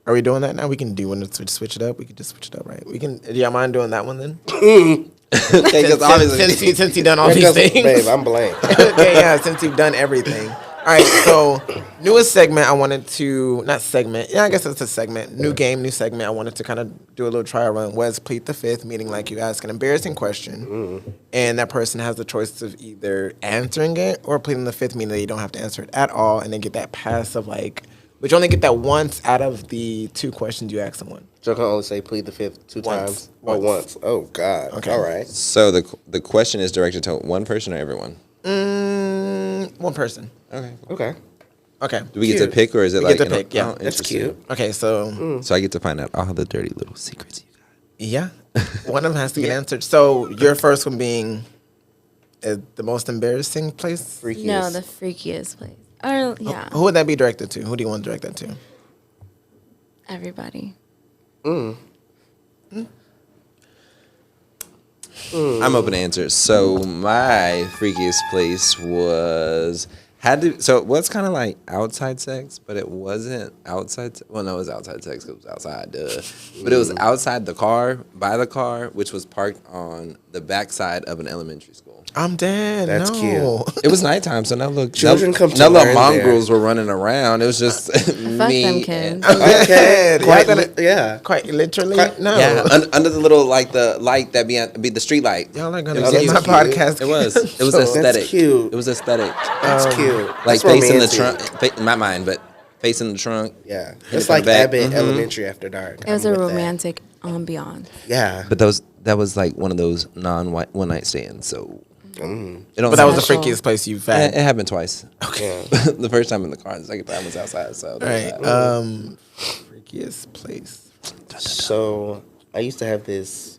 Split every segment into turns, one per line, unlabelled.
Are we doing that now? We can do when to switch it up. We could just switch it up, right? We can. Do y'all mind doing that one then?
Okay, because obviously,
since you've done all these things,
babe, I'm blank.
okay, yeah. Since you've done everything, all right. So, newest segment. I wanted to not segment. Yeah, I guess it's a segment. New game, new segment. I wanted to kind of do a little trial run. Was plead the fifth, meaning like you ask an embarrassing question, and that person has the choice of either answering it or pleading the fifth, meaning that you don't have to answer it at all, and then get that pass of like. But you only get that once out of the 2 questions you ask someone.
So I can only say plead the fifth 2 times?
Once.
Oh, once. Oh, God.
Okay.
All right.
So the question is directed to one person or everyone?
One person.
Okay.
Okay.
Do we get to pick or is it
We
like...
get to pick, yeah.
That's cute.
Okay, so...
So I get to find out all the dirty little secrets you got.
Yeah. One of them has to get answered. So your first one being the most embarrassing place?
Freakiest.
No, the freakiest place. Or, yeah,
Who would that be directed to? Who do you want to direct that to?
everybody.
I'm open to answers. So my freakiest place was so it was kind of like outside sex, but it wasn't outside. Well, no, it was outside sex. 'Cause it was outside, duh. But it was outside the car, by the car, which was parked on the backside of an elementary school.
I'm dead.
That's
no.
cute.
It was nighttime, so
Children come to
no little
learn
mongrels were running around. It was just
Fuck
me.
them kids.
I'm dead.
Quite,
Y'all gonna-
yeah.
Quite literally? No.
Yeah, under the little like the light that be the street light.
Y'all are going
It
to
was
get
cute.
my podcast.
It was
So-
aesthetic.
cute.
It was aesthetic.
That's cute.
Like
That's
facing the
romantic.
trunk, in my mind, but facing the trunk.
Yeah.
Hit
It's
it from
like
the back.
Abbott Elementary after dark.
It was
I'm
a
with that.
romantic ambiance.
Yeah.
But that was like one of those one night stands. So it don't
But that was the
Special.
freakiest place you've
it
had.
happened twice.
Yeah.
The first time in the car, the second time was outside. So
All right. Freakiest place.
So I used to have this,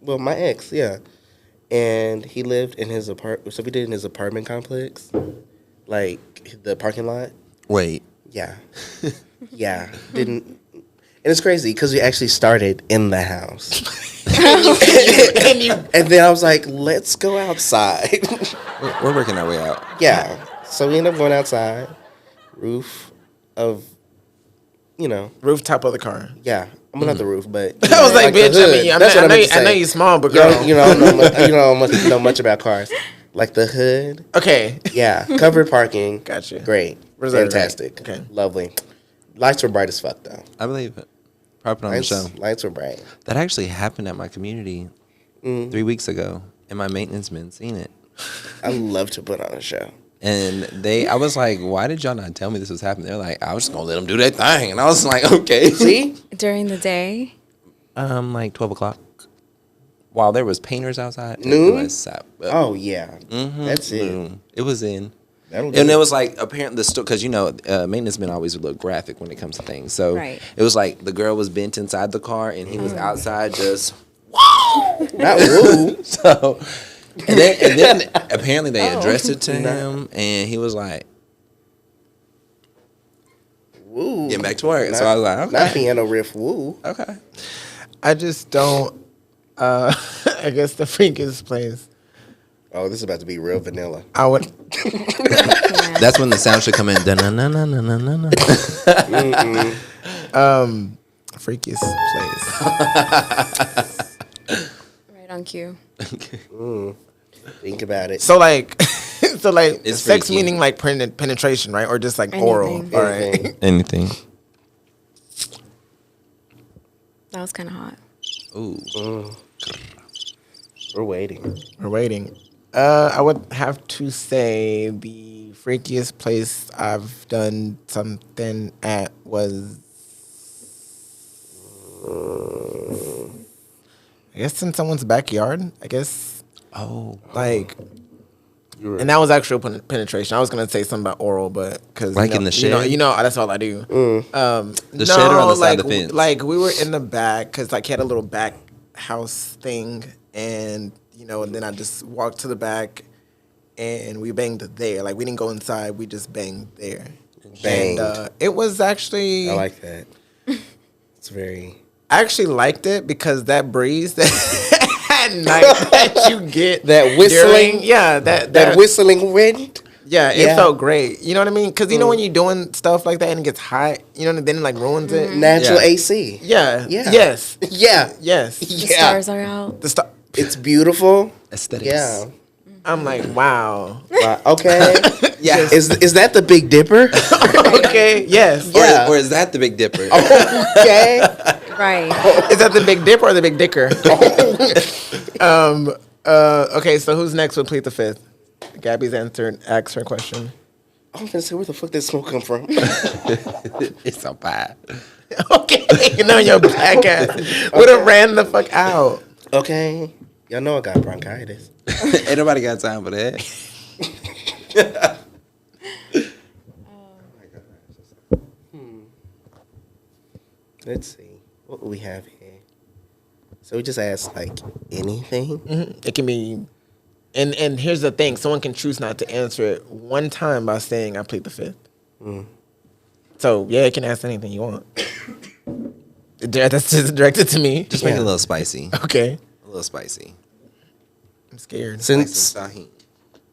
well, my ex, yeah. And he lived in his apartment. So we did in his apartment complex, like the parking lot.
wait,
Yeah. Yeah. Didn't. And it's crazy because we actually started in the house. And then I was like, let's go outside.
we're working our way out.
Yeah. So we ended up going outside, roof of,
Rooftop of the car.
yeah. I'm not the roof, but
I was like,
the
bitch, I
hood.
mean,
That's what I meant to
I know
say.
you're small, but
You
girl.
don't, you know, know much about cars. Like the hood,
Okay.
yeah, covered parking.
Gotcha.
Great,
Reserved,
fantastic,
right. Okay.
lovely. Lights were bright as fuck though.
I believe it. Probably on the show.
Lights were bright.
That actually happened at my community 3 weeks ago, and my maintenance men seen it.
I love to put on a show.
And I was like, why did y'all not tell me this was happening? They're like, I was just gonna let them do their thing, and I was like, okay.
See,
During the day,
Like 12 o'clock. While there was painters outside.
Noon?
It was
oh yeah, that's it.
noon. It was in.
That'll do
And
it.
it was like apparently because maintenance men always look graphic when it comes to things. So
Right.
it was like the girl was bent inside the car and he was outside just
Not woo.
so. And then apparently they addressed it to him and he was like
Woo.
getting back to work. So I was like,
Not
okay,
piano riff. Woo.
okay.
I just don't. I guess the freakiest place.
Oh, this is about to be real vanilla.
I would.
That's when the sound should come in. Da-na-na-na-na-na-na.
Freakiest place.
right on cue.
Think about it.
So like,
It's
sex
freaky.
meaning like penetration, right, or just like oral.
Anything.
All right.
Anything.
That was kind of hot.
Ooh.
We're waiting.
We're waiting. I would have to say the freakiest place I've done something at was, I guess, in someone's backyard. I guess,
Oh.
like, and that was actual penetration. I was gonna say something about oral, but because
Like in the shed?
you know, that's all I do.
The shed or on the side of the fence?
Like we were in the back because like he had a little back house thing, and and then I just walked to the back, and we banged there. Like we didn't go inside, we just banged there.
Banged.
And it was actually
I like that. It's very.
I actually liked it because that breeze that at night that you get
That whistling?
during, that
That whistling wind.
Yeah, it
Yeah.
felt great. You know what I mean? Because you know when you're doing stuff like that and it gets hot, you know, and then it like ruins it.
Natural
Yeah.
AC.
Yeah.
Yeah.
Yes.
Yeah.
Yes.
The
Yeah.
stars are out.
The stuff.
It's beautiful.
Aesthetics.
Yeah.
I'm like, wow.
Wow. Okay.
Yeah.
Is that the Big Dipper?
Okay. Yes.
Yeah.
Or is that the Big Dipper?
Okay.
Right.
Is that the Big Dip or the Big Dicker? Okay. So who's next with Plead the Fifth? Gabby's asked her question.
I'm gonna say, where the fuck did smoke come from?
It's so bad.
Okay. Now your black ass would have ran the fuck out.
Okay. Y'all know I got bronchitis.
Ain't nobody got time for that.
Let's see. What do we have here? So we just asked like anything.
It can be, and here's the thing: someone can choose not to answer it one time by saying, "I plead the fifth." So yeah, you can ask anything you want. That's just directed to me.
Just make it a little spicy.
Okay.
A little spicy.
I'm scared.
Like
Since
some tahini.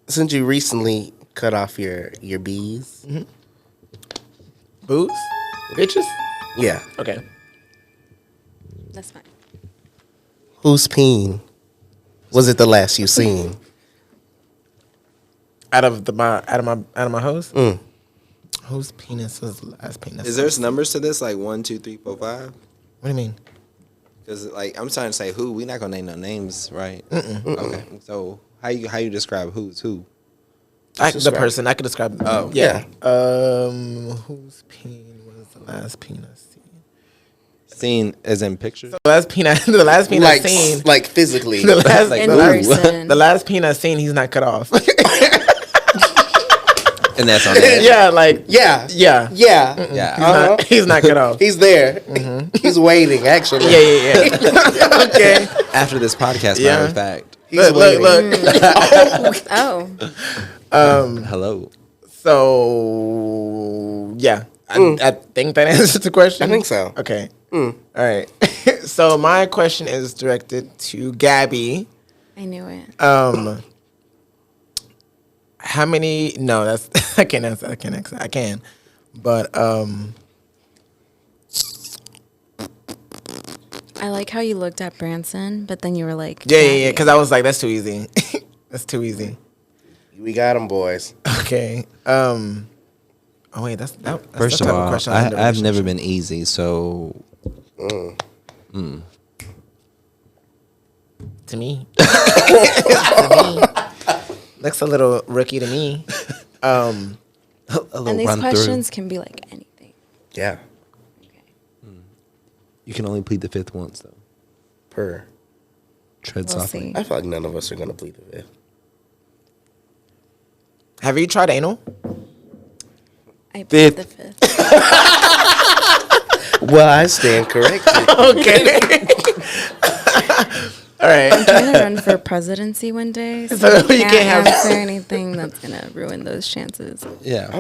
since you recently cut off your bees,
Boots, bitches.
yeah.
Okay.
That's fine.
Whose peen was it the last you seen?
Out of my host.
Mm.
Whose penis was the last penis?
Is there numbers to this? Like 1, 2, 3, 4, 5?
What do you mean?
Because like I'm trying to say who. We not gonna name no names, right? Okay. So how you describe who's who?
The
describe
person. I could describe.
Oh.
Yeah. Whose peen was the last penis seen?
Seen as in pictures.
The last penis. The last penis
Like
seen.
like physically.
The last,
Like,
In
the, last,
person.
the last penis seen. He's not cut off.
And that's on that.
Yeah. Like.
Yeah.
Yeah.
Yeah.
Yeah.
He's not cut off.
He's there. He's waiting. Actually.
Yeah. Okay.
After this podcast,
Yeah.
matter of fact.
He's
Look.
waiting.
Oh.
Hello.
So yeah, I think that answers the question.
I think so.
Okay. All right. So my question is directed to Gabby.
I knew it.
How many? No, that's I can't answer. I can't answer. I can, but
I like how you looked at Branson, but then you were like,
yeah. Because I was like, that's too easy. That's too easy.
We got him, boys.
Okay. Oh wait, that's
First
the
of
type
all,
question I end a
I've never
relationship.
been easy, so
To me. To me. Looks a little rookie to me.
a little
And these
run
questions can be like anything.
Yeah.
Okay.
through. You can only plead the fifth once, though.
Per.
Tread
We'll
softly.
see.
I feel like none of us are gonna plead the fifth.
Have you tried anal?
I plead the fifth.
Well, I stand corrected.
Okay. All right.
I'm trying to run for presidency one day, so,
So
I
you
can't
can't have-
answer anything that's gonna ruin those chances.
Yeah.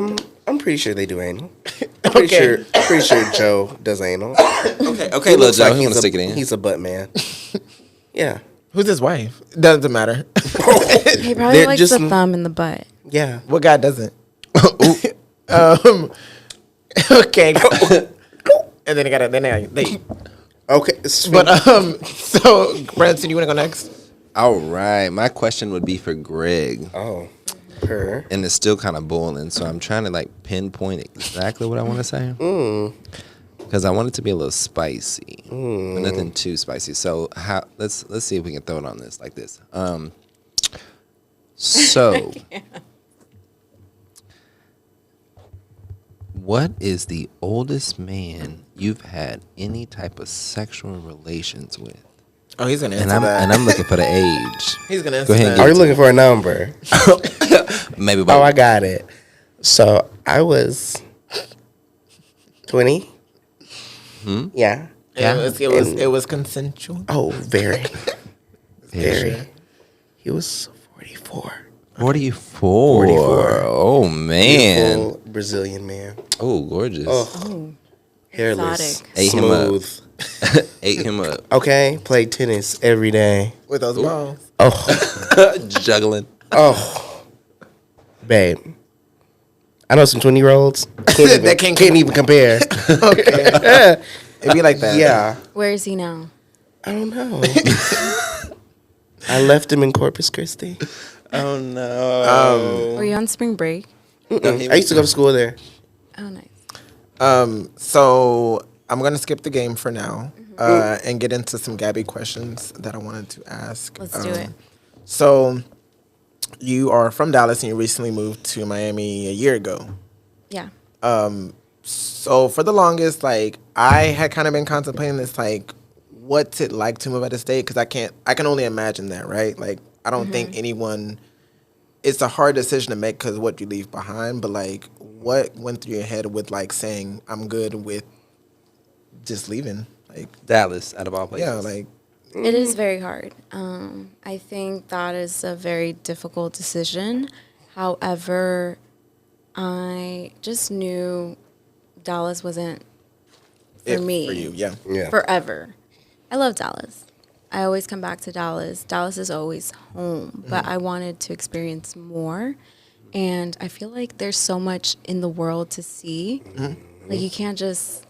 I'm pretty sure they do anal. I'm pretty sure Joe does anal.
Okay,
He
little
looks
Joe.
like
He want to
he's
stick it in.
He's a butt man. Yeah.
Who's his wife? Doesn't matter.
He probably
They're
likes
just-
the thumb in the butt.
Yeah.
What guy doesn't? Okay. And then they
Okay.
but so Branson, you wanna go next?
All right. My question would be for Greg.
Oh. Per.
And it's still kind of boiling, so I'm trying to like pinpoint exactly what I want to say. Because I want it to be a little spicy, but nothing too spicy. So let's see if we can throw it on this like this. So, what is the oldest man you've had any type of sexual relations with?
Oh, he's gonna
And
answer
I'm
that.
looking for the age.
He's gonna answer
Go ahead and
that.
Are you looking for a number?
Maybe.
Oh, I got it. So I was 20. Yeah.
And it was consensual.
Oh, very, very.
Very.
He was 44.
44.
44.
Oh man.
Beautiful Brazilian man.
Oh, gorgeous.
Oh, hairless,
Exotic.
Ate him up.
smooth.
Ate him up.
Okay, played tennis every day.
With those balls.
Oh,
Juggling.
oh, babe. I know some 20-year-olds
That
can't even compare.
Okay. It'd be like that.
Yeah.
Where is he now?
I don't know. I left him in Corpus Christi.
Oh no.
Were you on spring break?
I used to go to school there.
Oh, nice.
So I'm gonna skip the game for now and get into some Gabby questions that I wanted to ask.
Let's do it.
So you are from Dallas and you recently moved to Miami a year ago.
Yeah.
So for the longest, like I had kind of been contemplating this, like, what's it like to move out of state? Because I can only imagine that, right? Like I don't think anyone. It's a hard decision to make because what you leave behind. But like, what went through your head with like saying I'm good with just leaving? Like
Dallas, out of all places.
yeah, like
It is very hard. I think that is a very difficult decision. However, I just knew Dallas wasn't for
it
me.
for you, yeah.
Yeah.
Forever. I love Dallas. I always come back to Dallas. Dallas is always home, but I wanted to experience more. And I feel like there's so much in the world to see. Like you can't just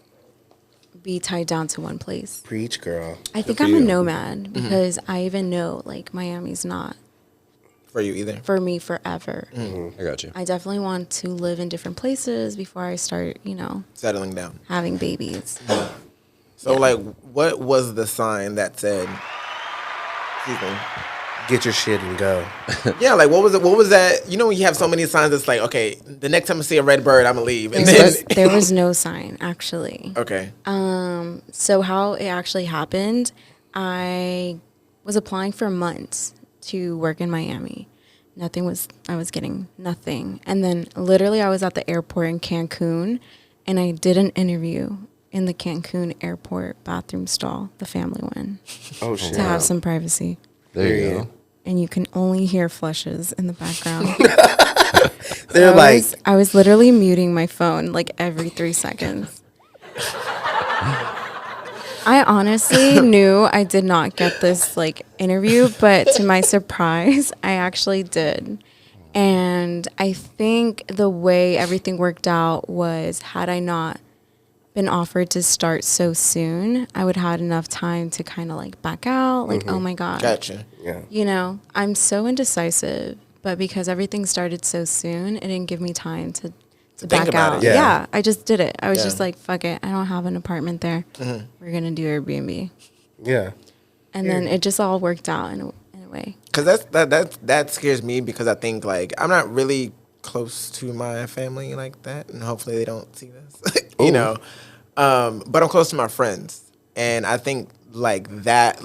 be tied down to one place.
Preach, girl.
I think I'm a nomad because I even know like Miami's not
For you either.
for me forever.
I got you.
I definitely want to live in different places before I start,
Settling down.
having babies.
So like, what was the sign that said? Excuse me.
Get your shit and go.
Yeah, like what was it? What was that? You know, when you have so many signs, it's like, okay, the next time I see a red bird, I'm gonna leave. And
There was no sign actually.
okay,
So how it actually happened, I was applying for months to work in Miami. I was getting nothing. And then literally I was at the airport in Cancun and I did an interview in the Cancun airport bathroom stall, the family one,
Oh, shit.
to have some privacy.
There you go.
And you can only hear flushes in the background.
They're like,
I was literally muting my phone like every 3 seconds. I honestly knew I did not get this like interview, but to my surprise, I actually did. And I think the way everything worked out was had I not been offered to start so soon, I would have had enough time to kind of like back out, like, oh my God.
gotcha.
yeah.
I'm so indecisive, but because everything started so soon, it didn't give me time to
think
back
about
out.
it.
Yeah.
I just did it. I was
Yeah.
just like, fuck it. I don't have an apartment there. We're going to do Airbnb.
Yeah.
And then it just all worked out in a way.
Because that scares me because I think like I'm not really close to my family like that, and hopefully they don't see this, you know. But I'm close to my friends, and I think like that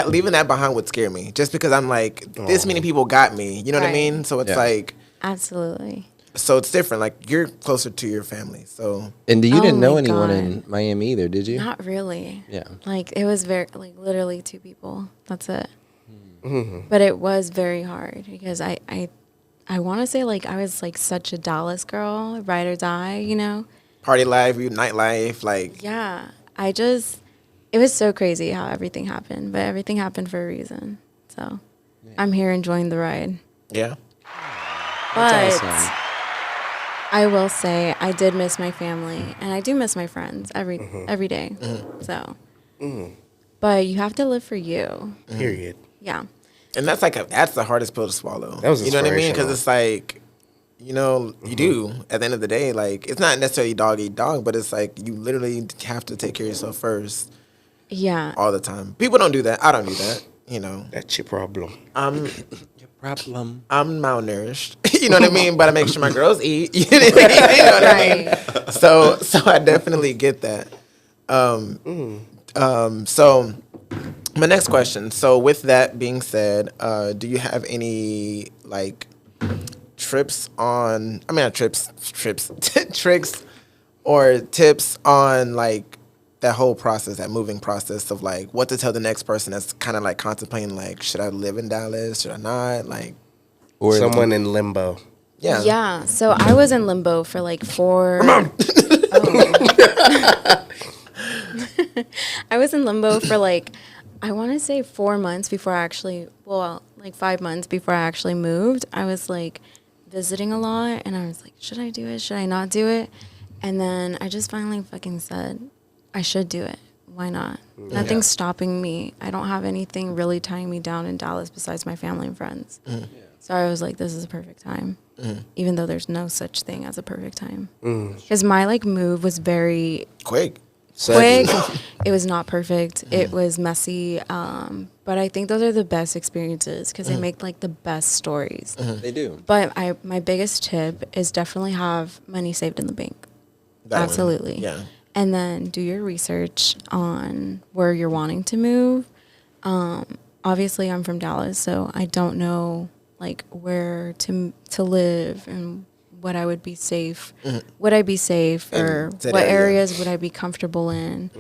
leaving that behind would scare me, just because I'm like this many people got me, you know what I
Right.
mean? So it's
Yeah.
like
Absolutely.
so it's different. Like you're closer to your family, so
And you
Oh
didn't know
my
anyone
God.
in Miami either, did you?
Not really.
Yeah.
Like it was very, like literally 2 people. That's it. But it was very hard because I want to say like I was like such a Dallas girl, ride or die,
party life, nightlife, like
Yeah, it was so crazy how everything happened, but everything happened for a reason. So I'm here enjoying the ride.
yeah.
But
awesome.
I will say I did miss my family and I do miss my friends every day. So, but you have to live for you.
Period.
Yeah.
And that's that's the hardest pill to swallow.
That was
you know what I mean? Because
inspirational.
it's like, you do at the end of the day. Like it's not necessarily dog eat dog, but it's like you literally have to take care of yourself first
Yeah.
all the time. People don't do that. I don't do that.
That's your problem.
Problem.
I'm malnourished. You know what I mean? But I make sure my girls eat. You know what I mean?
Right.
So I definitely get that. So my next question. So with that being said, do you have any like tricks or tips on like that whole process, that moving process of like what to tell the next person that's kind of like contemplating like, should I live in Dallas? Should I not? Like,
Or
Someone in limbo.
yeah.
Yeah. So I was in limbo for like 4. I was in limbo for like, I want to say 4 months before I actually, like 5 months before I actually moved. I was like visiting a lot, and I was like, should I do it? Should I not do it? And then I just finally fucking said, I should do it. Why not? Nothing's stopping me. I don't have anything really tying me down in Dallas besides my family and friends. So I was like, this is a perfect time, even though there's no such thing as a perfect time. Because my like move was very
Quick.
quick. It was not perfect. It was messy. But I think those are the best experiences because they make like the best stories.
They do.
But my biggest tip is definitely have money saved in the bank.
That one.
Absolutely.
Yeah.
And then do your research on where you're wanting to move. Obviously, I'm from Dallas, so I don't know like where to live and what I would be safe. Would I be safe, or
that
what
area.
areas would I be comfortable in?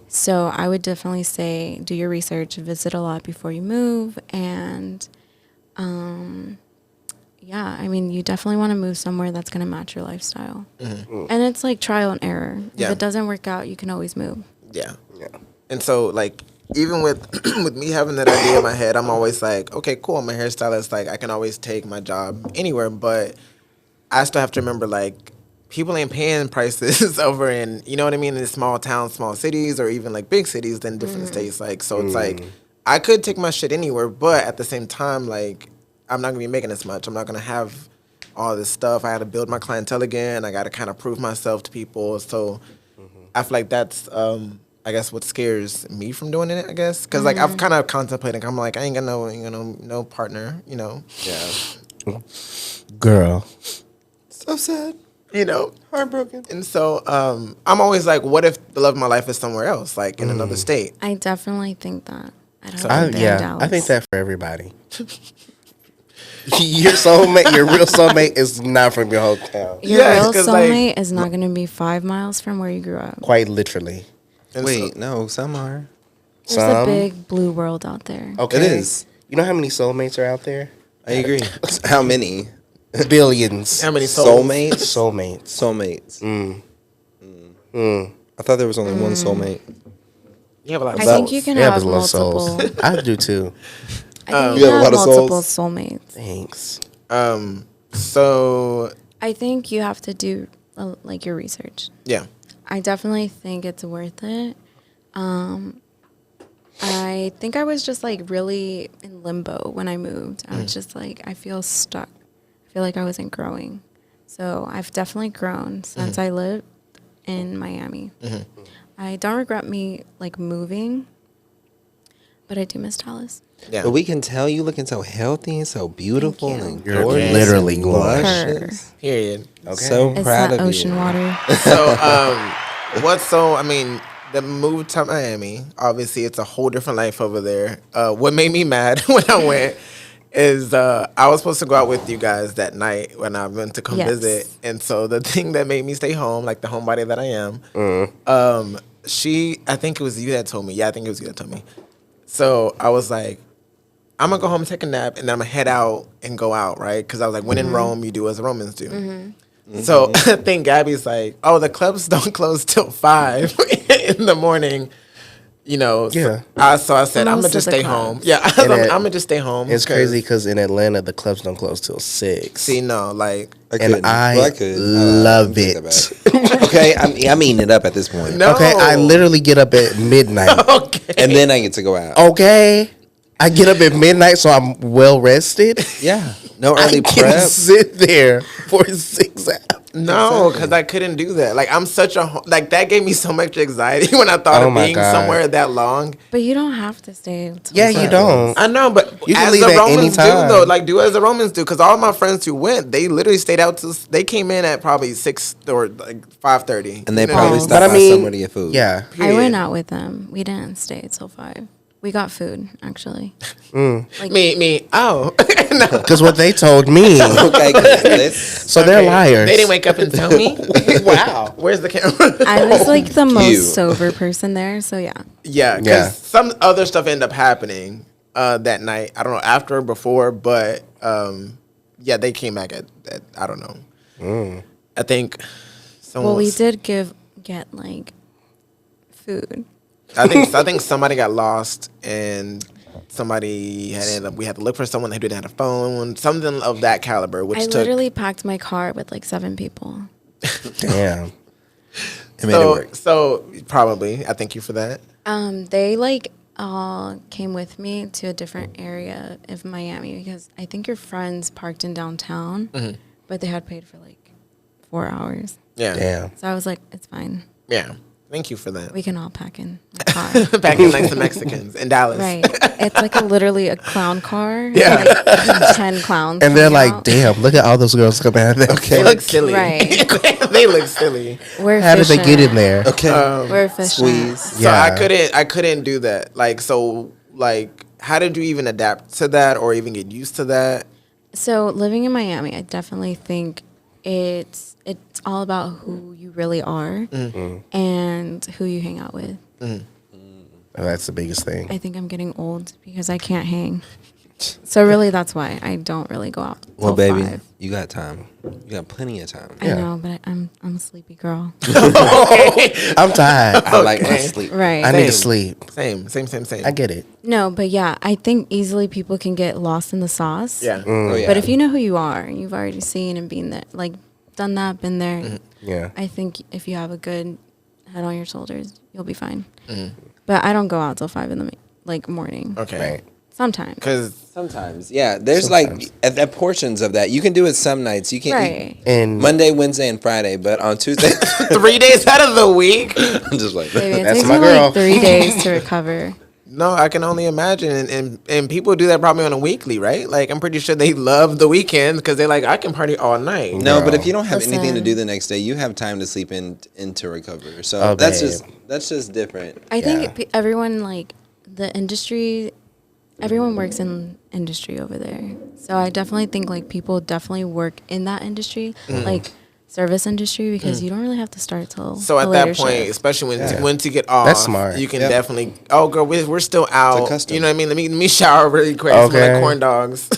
So I would definitely say do your research, visit a lot before you move, and yeah, I mean, you definitely want to move somewhere that's going to match your lifestyle. And it's like trial and error.
Yeah.
If it doesn't work out, you can always move.
Yeah.
Yeah.
And so, like, even with with me having that idea in my head, I'm always like, okay, cool, I'm a hairstylist. Like, I can always take my job anywhere, but I still have to remember, like, people ain't paying prices over in, you know what I mean, in small towns, small cities, or even like big cities than different states. Like, so it's like I could take my shit anywhere, but at the same time, like, I'm not gonna be making as much. I'm not gonna have all this stuff. I had to build my clientele again. I got to kind of prove myself to people. So I feel like that's, I guess, what scares me from doing it. I guess because like I've kind of contemplated. I'm like, I ain't got no partner. You know.
Yeah.
Girl.
So sad. You know, heartbroken. And so I'm always like, what if the love of my life is somewhere else, like in another state?
I definitely think that. I don't think they're in
Yeah,
Dallas.
I think that for everybody. Your real soulmate is not from your hometown.
Your
Yeah,
real
'cause, like,
soulmate is not going to be 5 miles from where you grew up.
Quite literally.
And
Wait,
so-
no, some are.
There's a big blue world out there.
Okay.
It is.
You know how many soulmates are out there?
I agree. How many?
Billions.
how many souls?
Soulmates?
Soulmates.
Soulmates. I thought there was only one soulmate.
You have a lot of
I
souls.
think you can
Yeah,
have
there's a lot of
multiple.
souls. I do too.
I think
You
you
have a
have
lot of
multiple
souls?
soulmates.
Thanks.
So
I think you have to do like your research.
yeah.
I definitely think it's worth it. I think I was just like really in limbo when I moved. I was just like, I feel stuck. I feel like I wasn't growing. So I've definitely grown since I lived in Miami. I don't regret me like moving, but I do miss Dallas.
Yeah.
But we can tell you looking so healthy and so beautiful
Thank you.
and
You're
gorgeous
literally
and
glowing.
luscious.
Period.
Okay.
So
It's
proud
that
of
ocean
you.
water.
So I mean, the move to Miami, obviously it's a whole different life over there. What made me mad when I went is I was supposed to go out with you guys that night when I went to come
Yes.
visit. And so the thing that made me stay home, like the homebody that I am, I think it was you that told me. Yeah, I think it was you that told me. So I was like, I'm going to go home and take a nap, and then I'm going to head out and go out, right? Because I was like, when in Rome, you do as the Romans do. So I think Gabby's like, oh, the clubs don't close till 5 in the morning. You know,
Yeah.
so I said, I'm
Most
going to
of
just
the
stay
clubs.
home. Yeah, I'm going to just stay home.
It's
'cause-
crazy because in Atlanta, the clubs don't close till 6.
See, no, like,
I
And
couldn't.
I
Well, could.
love
I'm
it.
that bad. Okay, I'm eating it up at this point.
no.
Okay, I literally get up at midnight.
Okay.
And then I get to go out.
Okay. I get up at midnight, so I'm well rested.
Yeah. No
I
early
can
prep.
sit there for 6 hours.
No, because I couldn't do that. Like, I'm such a like that gave me so much anxiety when I thought
Oh
of
my
being
God.
somewhere that long.
But you don't have to stay. Till
Yeah, you
5.
don't.
I know, but
You can
as
leave
the
at any
Romans do,
time.
though, like do as the Romans do, because all my friends who went, they literally stayed out till they came in at probably 6 or like 5:30,
And they
you know?
probably
But
stopped
I
by
mean,
somewhere to get food.
Yeah.
I
Period.
went out with them. We didn't stay till 5. We got food, actually. Like,
Me. Oh, no.
Because what they told me.
Okay, good.
So they're
Okay.
liars.
They didn't wake up and tell me. Wow, where's the camera?
I was like the
Cute.
most sober person there, so yeah.
Yeah, because
Yeah.
some other stuff ended up happening that night. I don't know after or before, but yeah, they came back at I don't know. I think. Someone
Well, we
was-
did get like food.
I think somebody got lost and somebody had ended up, we had to look for someone who didn't have a phone, something of that caliber, which
I
took.
literally packed my car with like 7 people.
Damn.
It made it work.
So probably, I thank you for that.
They like all came with me to a different area of Miami because I think your friends parked in downtown, but they had paid for like 4 hours.
Yeah.
Damn.
So I was like, it's fine.
Yeah. Thank you for that.
We can all pack in my car.
Packing like the Mexicans in Dallas.
Right. It's like literally a clown car.
Yeah.
Like 10 clowns.
And they're
coming
like,
out.
damn, look at all those girls coming out of there.
They look silly.
Right.
They look silly.
We're
How did they get in
efficient.
there?
Okay.
We're efficient.
Squeeze.
So
Yeah.
I couldn't do that. Like, so like, how did you even adapt to that or even get used to that?
So living in Miami, I definitely think it's all about who you really are and who you hang out with.
Oh, that's the biggest thing.
I think I'm getting old because I can't hang. So really, that's why I don't really go out.
Well,
till
baby,
5.
you got time. You got plenty of time.
I
Yeah.
know, but I'm a sleepy girl.
I'm tired.
I like my sleep.
Right.
I need to
Same.
sleep.
Same.
I get it.
No, but yeah, I think easily people can get lost in the sauce.
Yeah.
Oh, yeah.
But if you know who you are, you've already seen and been there, like done that, been there.
Yeah.
I think if you have a good head on your shoulders, you'll be fine. But I don't go out till 5 in the morning.
Okay.
Right.
Sometimes.
Because
Sometimes, yeah. There's
Sometimes.
like at portions of that. You can do it some nights. You can't
Right.
eat
And
Monday, Wednesday, and Friday, but on Tuesday,
3 days out of the week.
I'm just like,
Baby, it
That's
takes
my
me
girl.
like 3 days to recover.
No, I can only imagine, and people do that probably on a weekly, right? Like I'm pretty sure they love the weekends because they're like, I can party all night.
no. But
Girl.
if you don't have anything to
Listen.
do the next day, you have time to sleep in to recover. So
Oh,
that's
babe.
just different.
I
Yeah.
think everyone the industry, everyone works in industry over there. So I definitely think like people definitely work in that industry, like service industry, because you don't really have to start till
So
a
at
later
that point,
shift.
especially
Yeah.
once you get off,
That's smart.
you can
Yep.
definitely. Oh, girl, we're still out.
custom.
You know what I mean? Let me shower really quick. Smell
Okay.
like corn dogs.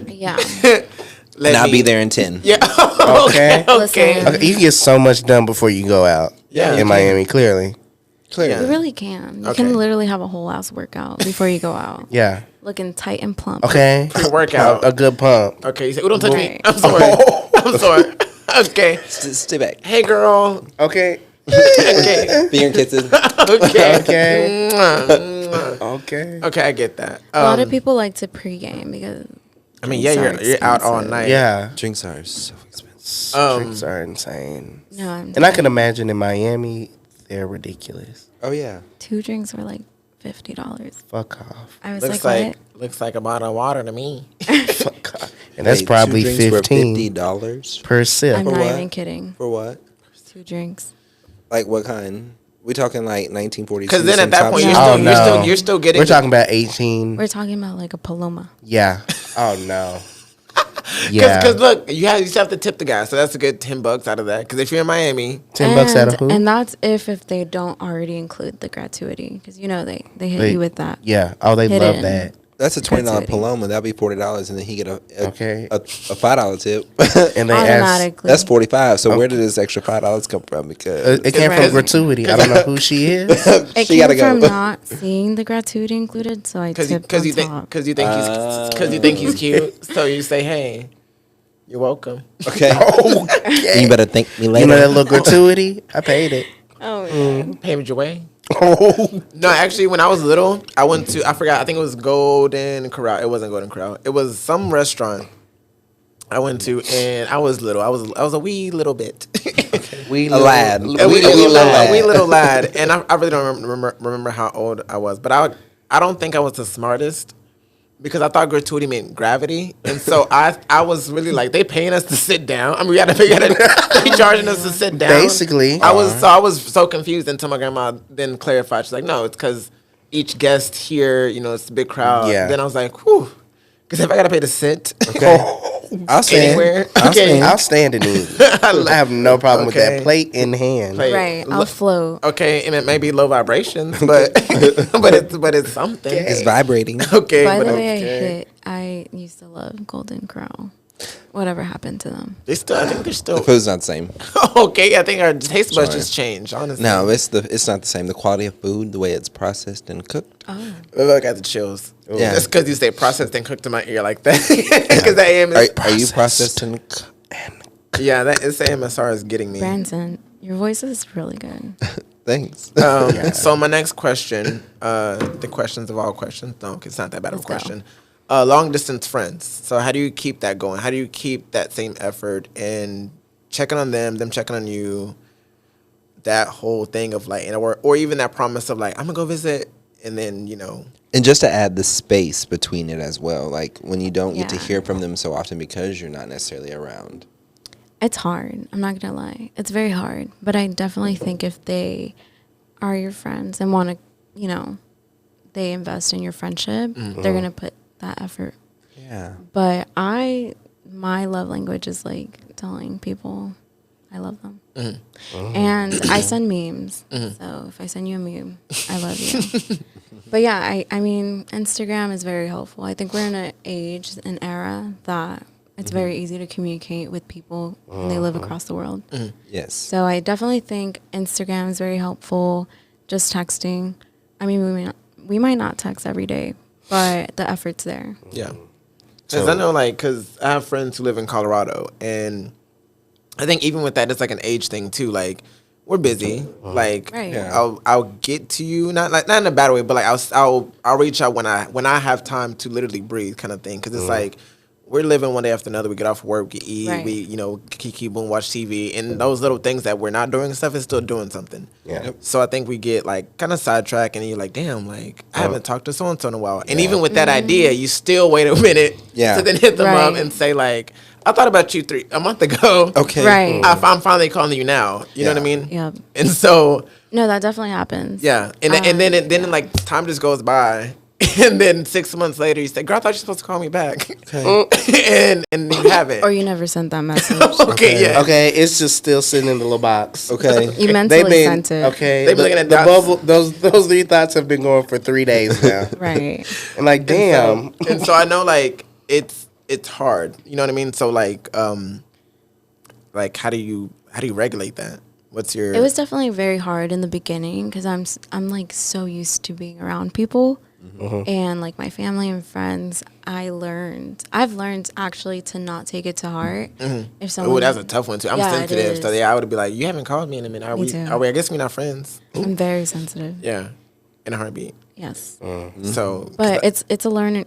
Yeah.
And I'll be there in 10.
Yeah.
Okay.
Okay.
Listen.
Okay, you can get so much done before you go out.
Yeah, you
In
can.
Miami, clearly.
Clearly.
You really can. You
Okay.
can literally have a whole ass workout before you go out.
Yeah.
Looking tight and plump.
Okay.
Pre-workout.
A good pump.
Okay. You say, "Oh, don't touch me."
Right.
I'm sorry. I'm sorry. Okay.
Stay back.
Hey, girl.
Okay.
Okay.
Finger kisses.
Okay.
Okay.
Mwah, mwah.
Okay.
Okay, I get that.
A lot of people like to pregame because
I mean, yeah,
drinks are
you're out all
expensive.
night.
Yeah.
Drinks are so expensive.
Drinks are insane.
No,
And I can imagine in Miami, they're ridiculous.
Oh yeah.
2 drinks were like $50.
Fuck off.
I was
Looks
like,
looks like a bottle of water to me.
Fuck off. And that's
Wait,
probably
2 drinks were
$15
$50
per
what?
sip.
I'm
For
not
what?
even kidding.
for what?
2 drinks.
Like what kind? We talking like 1942?
Because then
some
at that
top
point,
shit?
you're
No.
still,
Oh,
you're still,
no.
you're still getting.
We're talking about 18.
We're talking about like a Paloma.
Yeah. Oh, no. Yeah.
Because look, you still have to tip the guy, so that's a good $10 out of that. Because if you're in Miami,
$10 out of who?
And that's if they don't already include the gratuity. Because, you know, they hit
They-
you with that.
Yeah. Oh, they love
Hidden.
that.
That's a $20
Gratuity.
Paloma. That'll be $40, and then he get a
Okay.
$5 tip.
And they ask.
Automatically.
That's $45. So where did this extra $5 come from? Because
It came from
Because-
gratuity. I don't know who she is.
It
she
came
gotta go.
from not seeing the gratuity included, so I
because
tipped
you
on
think
top.
because you think he's cute, so you say, "Hey, you're welcome."
okay,
Okay.
you better thank me later.
You know that little gratuity? I paid it.
Oh, yeah.
Payment your way.
Oh.
No, actually, when I was little, I went to, I forgot, I think it was Golden Corral. It wasn't Golden Corral. It was some restaurant I went to, and I was little. I was a wee little bit.
We
A lad.
a
A
wee
little lad.
little lad. And I really don't remember how old I was. But I don't think I was the smartest because I thought gratuity meant gravity. And so I was really like, they paying us to sit down. I mean, they charging us to sit down.
Basically.
I was so confused until my grandma then clarified. She's like, no, it's because each guest here, you know, it's a big crowd.
Yeah.
Then I was like, whew. Because if I got to pay to sit
I'll stand.
anywhere.
I'll
okay.
stand.
I'll stand and eat. I have no problem with
Okay.
that. Plate in hand.
Plate.
Right, I'll
Look-
float.
Okay, and it may be low vibrations, but but it's something.
It's vibrating.
Okay,
By
but
the way, I used to love Golden Corral. whatever happened to them.
They still, I think they're
The
still
food's not the same.
okay. I think our taste buds
Sorry.
just changed. Honestly,
No, it's not the same. The quality of food, the way it's processed and cooked.
I got the chills.
Yeah.
Just because you say processed and cooked in my ear like that, because that AM is
Are you processed and
yeah, that it's the MSR is getting me.
Branson, your voice is really good.
thanks?
So my next question, the questions of all questions. No, it's not that bad of a
Let's go.
question. Long distance friends. So how do you keep that going? How do you keep that same effort and checking on them checking on you? That whole thing of like, or even that promise of like, I'm gonna go visit, and then
And just to add the space between it as well, like when you don't get to
Yeah.
hear from them so often because you're not necessarily around.
It's hard. I'm not gonna lie. It's very hard. But I definitely think if they are your friends and want to, they invest in your friendship, they're gonna put that effort.
Yeah.
But my love language is like telling people I love them. And I send memes. So if I send you a meme, I love you. But yeah, I mean, Instagram is very helpful. I think we're in an age, an era that it's very easy to communicate with people when they live across the world.
Yes.
So I definitely think Instagram is very helpful. Just texting. I mean, we might not text every day, but the effort's there.
Yeah. Because I know, like, because I have friends who live in Colorado, and I think even with that, it's like an age thing too. Like, we're busy. Like,
Right.
Yeah.
I'll get to you, not in a bad way, but like I'll reach out when I have time to literally breathe, kind of thing. Because it's like we're living one day after another. We get off work, we eat,
Right.
we kiki boom, watch TV, and those little things that we're not doing stuff is still doing something.
Yeah.
So I think we get like kind of sidetracked, and you're like, damn, like I haven't talked to so and so in a while. And even with that idea, you still wait a minute
Yeah.
to then hit them up
Right.
and say like, I thought about you a month ago.
Okay.
Right.
I'm finally calling you now. You know what I
Yeah.
mean?
Yep.
And so
No, that definitely happens.
yeah, and then like time just goes by, and then 6 months later you say, "Girl, I thought you were supposed to call me back," and you haven't.
Or you never sent that message.
Okay, yeah.
Okay, it's just still sitting in the little box.
Okay.
You mentally
They've been
sent it.
okay.
They've been looking at
the
dots.
bubble. Those 3 thoughts have been going for 3 days now.
Right.
I'm like, damn.
And so I know like it's hard. You know what I mean? So like how do you regulate that? What's your?
It was definitely very hard in the beginning because I'm like so used to being around people and like my family and friends. I've learned actually to not take it to heart. If someone,
Oh, that's a tough one too. I'm
Yeah, it
sensitive, so
is.
yeah, I would be like, you haven't called me in a minute. Are
Me
we?
too.
Are we? I guess we're not friends.
I'm very sensitive.
Yeah, in a heartbeat.
Yes,
So,
but it's a learning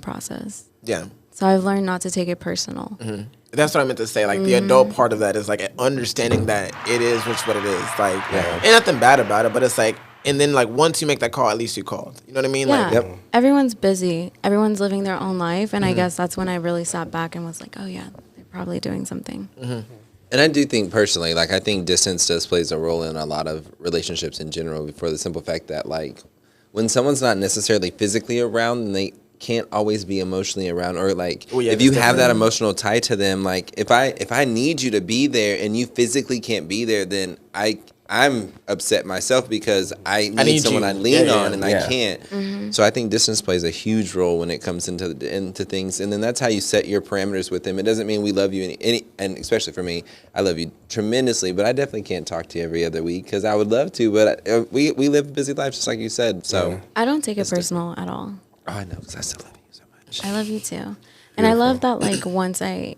process.
yeah.
So I've learned not to take it personal.
That's what I meant to say. Like the adult part of that is like understanding that it is what it is. Like, ain't nothing bad about it, but it's like, and then like once you make that call, at least you called. You know what I mean?
Yeah,
Like,
everyone's busy. Everyone's living their own life, and I guess that's when I really sat back and was like, oh yeah, they're probably doing something.
And I do think personally, like I think distance does plays a role in a lot of relationships in general for the simple fact that like when someone's not necessarily physically around and they can't always be emotionally around or like
Oh, yeah,
if you
it's
have that
different.
emotional tie to them, like if I need you to be there and you physically can't be there, then I'm upset myself because I need
need
someone
you.
I lean
Yeah,
on
yeah.
and
Yeah.
I can't. So I think distance plays a huge role when it comes into things, and then that's how you set your parameters with them. It doesn't mean we love you and especially for me, I love you tremendously, but I definitely can't talk to you every other week because I would love to, but we live busy lives just like you said. So
I don't take it personal at all.
oh, I know because I still love you so much.
I love you too. And I love that like once I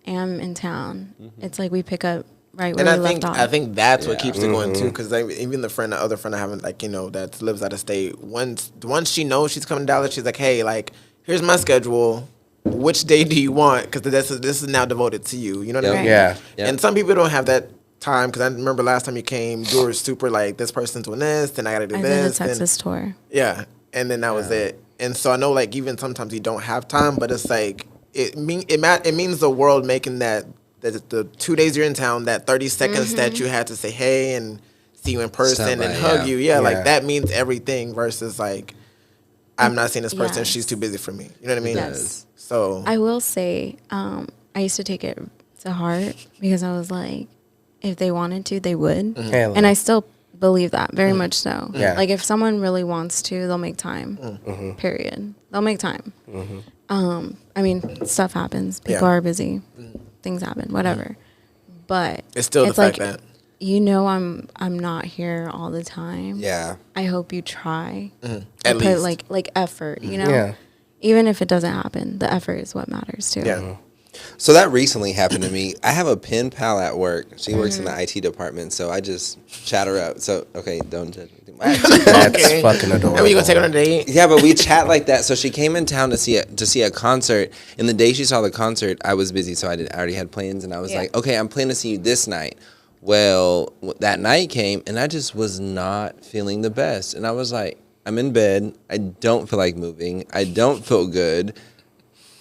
am in town, it's like we pick up right where
and
we
I think
left off.
I think that's what keeps it going too. Because even the other friend I have, like that lives out of state. Once she knows she's coming to Dallas, she's like, hey, like here's my schedule. Which day do you want? Because this is now devoted to you. You know what I
Yep.
mean?
Yeah.
Yep.
And some people don't have that time. Because I remember last time you came, you were super like this person's doing this, and I got to do
I did a
this. and-
Texas tour.
Yeah, and then that was it. And so I know, like, even sometimes you don't have time, but it's like it means the world making that the 2 days you're in town, that 30 seconds that you had to say hey and see you in person
Stop
and
by,
hug
yeah.
you. Yeah,
Yeah.
like that means everything versus like I'm not seeing this person.
Yes.
She's too busy for me. You know what I mean?
Yes.
So
I will say, I used to take it to heart because I was like, if they wanted to, they would.
Hell
And
no.
I still believe that very much so.
Yeah.
Like if someone really wants to, they'll make time. Period. They'll make time. I mean, stuff happens. People
Yeah.
are busy. Things happen. Whatever. But
It's still the fact that
you know I'm not here all the time.
Yeah.
I hope you try.
At
Put
least.
like effort. You know.
Yeah.
Even if it doesn't happen, the effort is what matters too.
Yeah.
So that recently happened to me. I have a pen pal at work. She works in the IT department, so I just chat her up. So okay, don't judge me too much.
That's fucking adorable.
Are you gonna take her on a date?
Yeah, but we chat like that. So she came in town to see a concert, and the day she saw the concert, I was busy, so I already had plans, and I was like, okay, I'm planning to see you this night. Well, that night came, and I just was not feeling the best, and I was like, I'm in bed. I don't feel like moving. I don't feel good.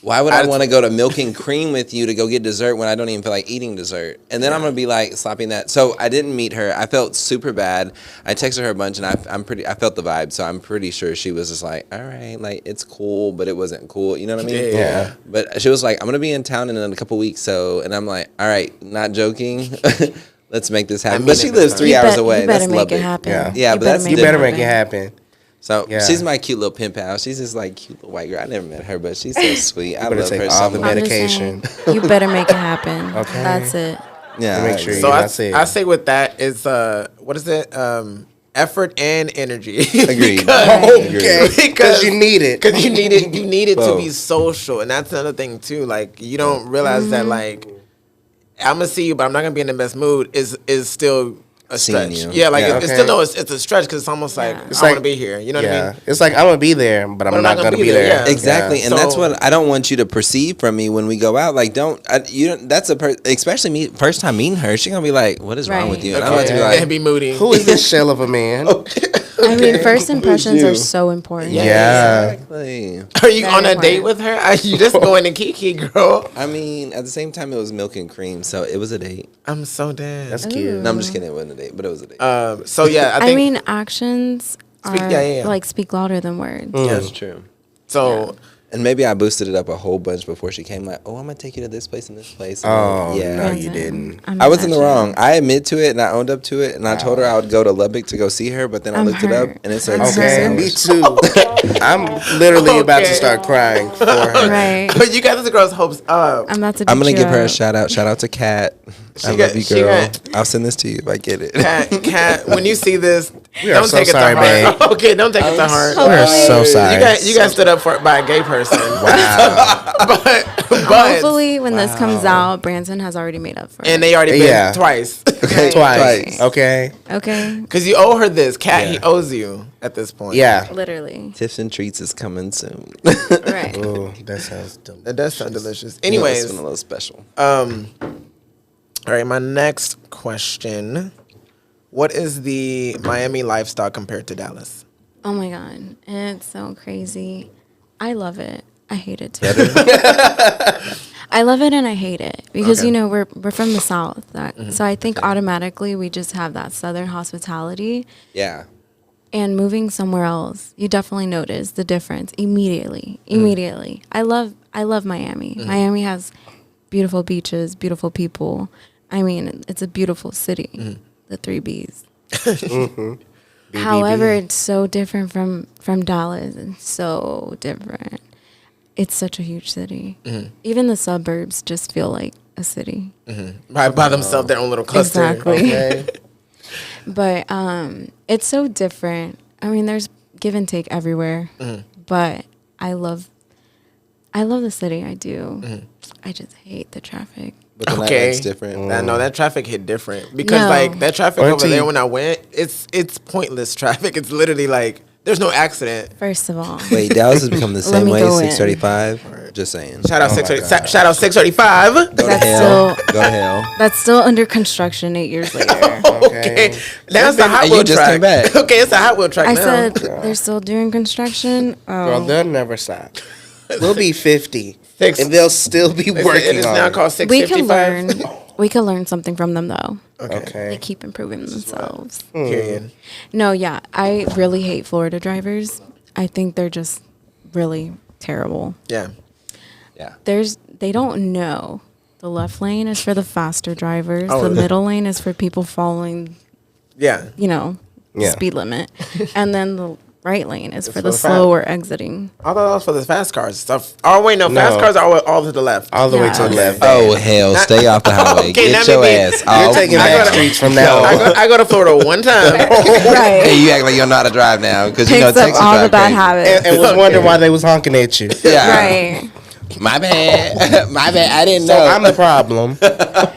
Why would I want to go to Milk and Cream with you to go get dessert when I don't even feel like eating dessert? And then I'm gonna be like slapping that. So I didn't meet her. I felt super bad. I texted her a bunch, and I felt the vibe. So I'm pretty sure she was just like, all right, like it's cool, but it wasn't cool. You know what I mean?
Yeah.
But she was like, I'm gonna be in town in a couple weeks. So, and I'm like, all right, not joking. Let's make this happen.
mean
But she
it
lives
this
3 hours away.
You better
That's
make
Lubbock.
it happen.
Yeah.
Yeah, but that's
You better make it happen.
So
Yeah.
she's my cute little pen pal. She's this like cute little white girl. I never met her, but she's so sweet. I
better
love
take
her
all
so
the
much.
I'm just
medication.
saying, you better make it happen.
Okay.
That's it.
Yeah,
Make sure
So
you
I,
not sick.
I say with that is what is it? Effort and energy.
Agreed.
Okay. Because you need it.
Because you need it. You need it to be
Both.
social, and that's another thing too. Like you don't realize that like I'm gonna see you, but I'm not gonna be in the best mood. Is still a
Seeing
stretch.
you.
Yeah, like
Yeah.
it's
Okay.
still no, it's a stretch because it's almost like
Yeah.
I
It's
want
like-
to be here. You know what I mean?
It's like I'm gonna be there, but I'm not gonna be there.
Yeah.
Exactly, and that's
So-
what I don't want you to perceive from me when we go out. Like, that's especially me first time meeting her. She gonna be like, "What is wrong with
Right.
you?" And I'm about to be
and
like,
be moody.
Who is this shell of a man?
I mean, first impressions
you?
are so important.
Yeah.
exactly.
Are you
Very
on a date
important.
with her? You just going to Kiki, girl.
I mean, at the same time, it was Milk and Cream, so it was a date.
I'm so dead.
That's cute.
No, I'm just kidding. It wasn't a date, but it was a date.
So yeah, I
I
think
mean, actions
Speak-
are
yeah.
like speak louder than words.
That's true.
so.
And maybe I boosted it up a whole bunch before she came. Like, oh, I'm gonna take you to this place and this place. And
Oh,
yeah.
no, you
Brandon,
didn't.
I'm
I was in the
not
wrong. I admit to it and I owned up to it, and I told her I would go to Lubbock to go see her, but then I
I'm
looked it up
hurt.
and it said
I'm
6
Okay,
hurt.
me
hours.
too. I'm literally about to
Okay.
start crying for her.
Right.
But you got this girl's hopes up.
I'm about to.
I'm gonna
beat
give
you
her a
up.
shout out. Shout out to Kat. I
got-
love you,
she
girl.
got-
I'll send this to you if I get it.
Cat, when you see this,
We are
don't
so
take it
sorry,
to heart.
babe.
Okay, don't take it to heart.
We are so sorry.
You got stood up for by a gay person.
Wow.
but
Hopefully, when this comes out, Branson has already made up for it.
and they already been
Yeah.
twice.
Twice.
Twice.
Okay.
Okay,
Because you owe her this. Cat, he
Yeah.
owes you at this point.
Yeah.
literally.
Tips and treats is coming soon.
Right.
Oh, that sounds delicious.
That does sound delicious.
It's
Anyways,
been a little special.
all right, my next question. What is the Miami lifestyle compared to Dallas?
Oh my god, it's so crazy. I love it. I hate it too. I love it and I hate it because
Okay.
you know we're from the South, so I think automatically we just have that Southern hospitality.
Yeah.
And moving somewhere else, you definitely notice the difference immediately. Immediately, I love Miami. Miami has beautiful beaches, beautiful people. I mean, it's a beautiful city. The 3 Bs. However, it's so different from Dallas. It's so different. It's such a huge city. Even the suburbs just feel like a city.
By themselves, their own little cluster.
Exactly.
Okay.
But it's so different. I mean, there's give and take everywhere. But I love the city. I do. I just hate the traffic.
But the
Okay.
nightlight's different.
I know that traffic hit different because
No.
like that traffic
Or
over
until
there
you-
when I went, it's pointless traffic. It's literally like there's no accident.
First of all,
Wait, Dallas has become the
Let
same
me
way.
go in.
635. Just saying.
Shout out
Oh my
630.
God.
Shout out 635.
Go to
That's
hell.
still-
Go to hell.
that's still under construction 8 years later.
Okay, now it's a Hot
And
Wheel
you just
track.
came back.
Okay, it's a Hot Wheel track
I
now.
said they're still doing construction.
Girl,
Oh,
they'll never stop. We'll be 50.
Six-
and they'll still be
It's-
working
it is
on
now
it.
called
we can
655.
learn. We can learn something from them though. They
Okay.
keep improving themselves.
Period.
No, yeah, I really hate Florida drivers. I think they're just really terrible.
Yeah.
Yeah.
They don't know. The left lane is for the faster drivers.
Oh,
the
really?
middle lane is for people following,
Yeah.
you know,
Yeah.
speed limit. And then right lane is for
for
the
the
slower exiting.
I thought that was for the fast cars stuff. Oh wait, no, fast
No.
cars are all to the left.
All the way to the
Yeah.
left.
Oh hell, stay off the highway.
Okay,
Get
now
your
maybe
ass
You're
off.
taking
my
back
highway.
streets from now on.
I go to Florida one time.
Right.
Hey, you act like you don't know how to drive now because you know
Picks up
Texas
all
drive
the bad
crazy.
habits.
And was wondering why they was honking at you.
Yeah,
Right.
my bad, my bad. I didn't
So
know.
I'm the problem.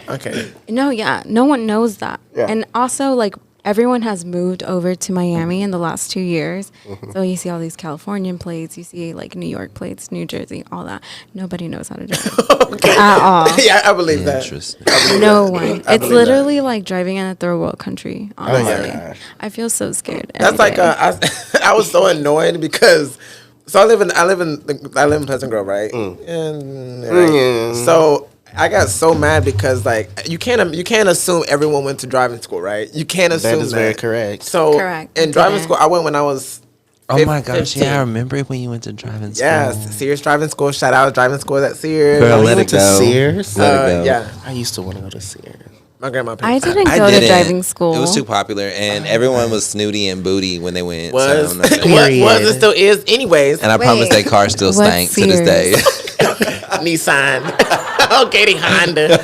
Okay.
No, yeah. No one knows that.
Yeah.
And also, like, everyone has moved over to Miami in the last 2 years. So you see all these Californian plates, you see, like, New York plates, New Jersey, all that. Nobody knows how to drive at all.
Yeah, I believe that.
Interesting.
No one.
I
It's
believe
literally like driving in a third world country, honestly.
gosh.
I feel so scared.
That's
every
like
day.
I was so annoyed because so I live in Pleasant Grove, right? And right. So I got so mad because like you can't assume everyone went to driving school, right? You can't assume
is very correct.
So
Correct.
in
I
driving
didn't.
school, I went when I was
Oh my gosh,
15.
yeah, I remember when you went to driving school.
Yes, Sears driving school. Shout out driving school at Sears.
Girl,
you
let
went
it
to
go.
Sears?
Let it go.
Yeah,
I used to want to go to Sears.
my grandma paid.
I
for it.
didn't
I
go to
didn't.
driving school.
It was too popular, and everyone was snooty and booty when they went.
Was
so I don't know.
was and still is anyways.
And I promise
Wait,
that car still
what
stank to this day.
Nissan. Okay, the Honda.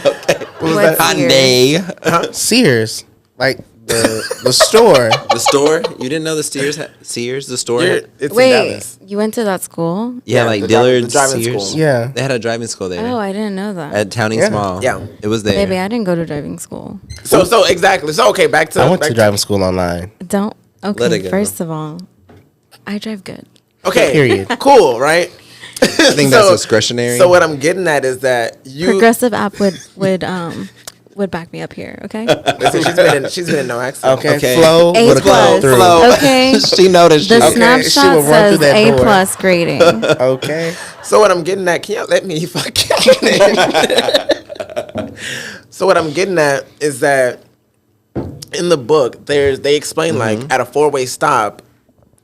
What's yours?
Hyundai.
Sears. Like the store.
The store? You didn't know the Sears, the store?
It's in
Wait,
Dallas.
you went to that school?
Yeah,
Yeah,
like
the
Dillard
driving
Sears.
school.
Yeah.
They had a driving school there.
Oh, I didn't know that.
At Towning
Yeah.
Small.
Yeah.
It was there.
Baby, I didn't go to driving school.
So exactly. So okay, back to
I went
back
to driving school online.
Don't.
Let it
Okay,
go.
first of all, I drive good.
Okay,
Period.
cool, right?
I think that's discretionary.
So what I'm getting at is that you.
Progressive app would back me up here. Okay.
Listen, she's been in no accident.
Okay. Flow
A
would have
plus.
come through.
Flow.
Okay.
She noticed
The
you.
Okay, she
snapshot
will run through
says
that
A
door.
plus grading.
Okay.
So what I'm getting at, can y'all let me fucking? So what I'm getting at is that in the book, they explain like at a 4-way stop.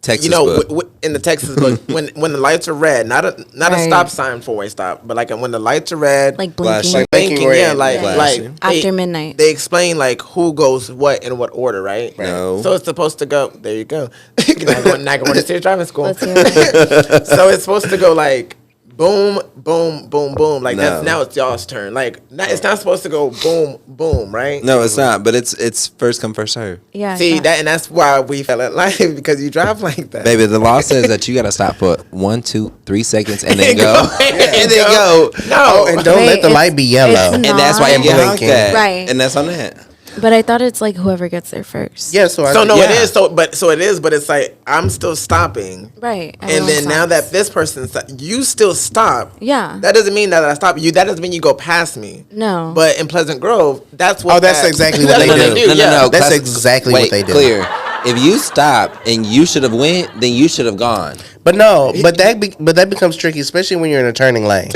Texas
You know,
book.
in the Texas book, when the lights are red, not a
Right.
stop sign 4-way stop, but like when the lights are red,
Like
Flashing.
blinking.
thinking,
red,
yeah, like
flashing.
After midnight.
They explain like who goes what in what order, right?
No.
So it's supposed to go. There you go. not going to Sears driving school.
Let's hear it.
So it's supposed to go like boom, boom, boom, boom. Like
No.
now it's y'all's turn. Like it's not supposed to go boom, boom, right?
No, it's not. But it's first come, first serve.
Yeah. I
See
thought-
that, and that's why we fell in life because you drive like that.
Baby, the law says that you got to stop for 1, 2, 3 seconds and then
And
go.
go.
And then go.
No,
Oh, and don't
Wait,
let the
it's-
light be yellow.
it's
And that's why you
not-
get honked
Blinking.
at.
Right.
And that's on that.
But I thought it's like whoever gets there first.
Yeah, so I
so no,
Yeah.
it is. So it is, but it's like I'm still stopping.
Right.
And
everyone
then now
stops.
that this person, you still stop.
Yeah.
That doesn't mean that I stop you. That doesn't mean you go past me.
No.
But in Pleasant Grove, that's what.
Oh, that's exactly what
that's
they do.
No,
yeah.
That's
class-
exactly
wait,
what they do.
Clear. If you stop and you should have went, then you should have gone.
But no, but that becomes tricky, especially when you're in a turning lane.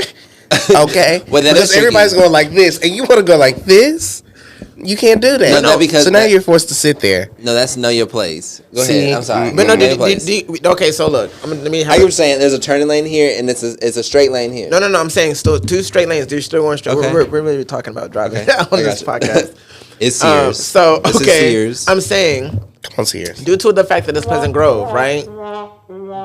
Okay,
Well, that is
because
tricky.
everybody's going like this, and you want to go like this. You can't do that.
No, because
so now
that-
you're forced to sit there.
No, that's know your place. Go
See,
ahead. I'm sorry.
But no,
know your place.
okay. So look, let me.
I was saying there's a turning lane here and it's a straight lane here.
No. I'm saying still 2 straight lanes. They're still going straight.
Okay.
We're really talking about driving
Okay.
on
I
this
got you.
podcast.
It's Sears.
So
This is
okay,
Sears.
I'm saying
Come on, Sears.
due to the fact that it's Pleasant Grove, right?